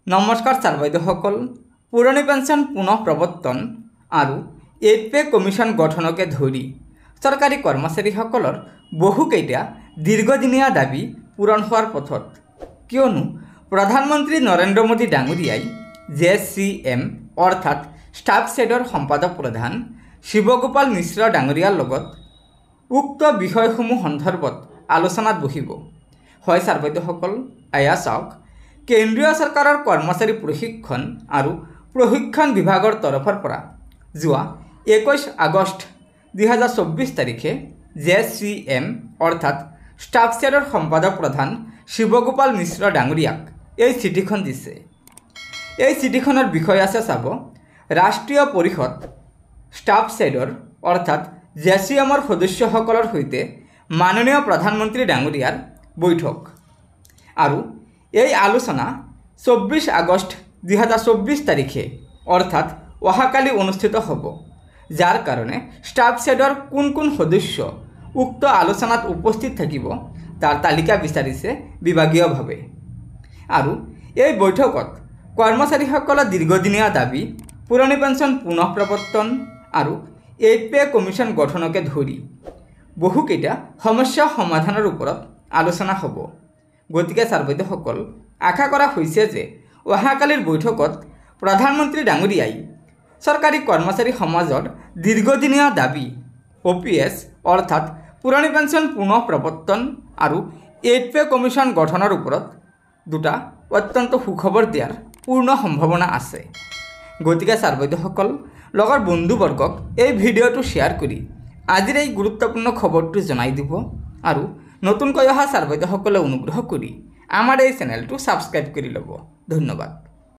নমস্কাৰ ছাৰ বাইদেউসকল। পুৰণি পেঞ্চন পুনঃ প্ৰৱৰ্তন আৰু 8 পে কমিশ্যন গঠনকে ধৰি চৰকাৰী কৰ্মচাৰীসকলৰ বহুকেইটা দীৰ্ঘদিনীয়া দাবী পূৰণ হোৱাৰ পথত। কিয়নো প্ৰধানমন্ত্ৰী নৰেন্দ্ৰ মোদী ডাঙৰীয়াই JCM অৰ্থাৎ ষ্টাফ ছেডৰ সম্পাদক প্ৰধান শিৱগোপাল মিশ্ৰ ডাঙৰীয়াৰ লগত উক্ত বিষয়সমূহ সন্দৰ্ভত আলোচনাত বহিব। হয় ছাৰ বাইদেউসকল, এয়া চাওক, কেন্দ্ৰীয় চৰকাৰৰ কৰ্মচাৰী প্ৰশিক্ষণ বিভাগৰ তৰফৰ পৰা যোৱা 21 আগষ্ট 2024 তাৰিখে JCM অৰ্থাৎ ষ্টাফ ছেডৰ সম্পাদক প্ৰধান শিৱগোপাল মিশ্ৰ ডাঙৰীয়াক এই চিঠিখন দিছে। এই চিঠিখনৰ বিষয় আছে চাব, ৰাষ্ট্ৰীয় পৰিষদ ষ্টাফ ছেডৰ অৰ্থাৎ JCMৰ সদস্যসকলৰ সৈতে মাননীয় প্ৰধানমন্ত্ৰী ডাঙৰীয়াৰ বৈঠক আৰু এই আলোচনা 24 আগষ্ট 2024 তাৰিখে অৰ্থাৎ অহাকালি অনুষ্ঠিত হ'ব, যাৰ কাৰণে ষ্টাফ ছেডৰ কোন কোন সদস্য উক্ত আলোচনাত উপস্থিত থাকিব তাৰ তালিকা বিচাৰিছে বিভাগীয়ভাৱে। আৰু এই বৈঠকত কৰ্মচাৰীসকলৰ দীৰ্ঘদিনীয়া দাবী পুৰণি পেঞ্চন পুনঃ প্ৰৱৰ্তন আৰু 8 পে কমিশ্যন গঠনকে ধৰি বহুকেইটা সমস্যা সমাধানৰ ওপৰত আলোচনা হ'ব। গতিকে ছাৰ বাইদেউসকল, আশা কৰা হৈছে যে অহাকালিৰ বৈঠকত প্ৰধানমন্ত্ৰী ডাঙৰীয়াই চৰকাৰী কৰ্মচাৰী সমাজৰ দীৰ্ঘদিনীয়া দাবী OPS অৰ্থাৎ পুৰণি পেঞ্চন পুনঃ প্ৰৱৰ্তন আৰু 8 পে কমিশ্যন গঠনৰ ওপৰত দুটা অত্যন্ত সুখবৰ দিয়াৰ পূৰ্ণ সম্ভাৱনা আছে। গতিকে ছাৰ বাইদেউসকল, লগৰ বন্ধুবৰ্গক এই ভিডিঅ'টো শ্বেয়াৰ কৰি আজিৰ এই গুৰুত্বপূৰ্ণ খবৰটো জনাই দিব আৰু নতুনকৈ অহা ছাৰ বাইদেউসকলে অনুগ্ৰহ কৰি আমাৰ এই চেনেলটো ছাবস্ক্ৰাইব কৰি ল'ব। ধন্যবাদ।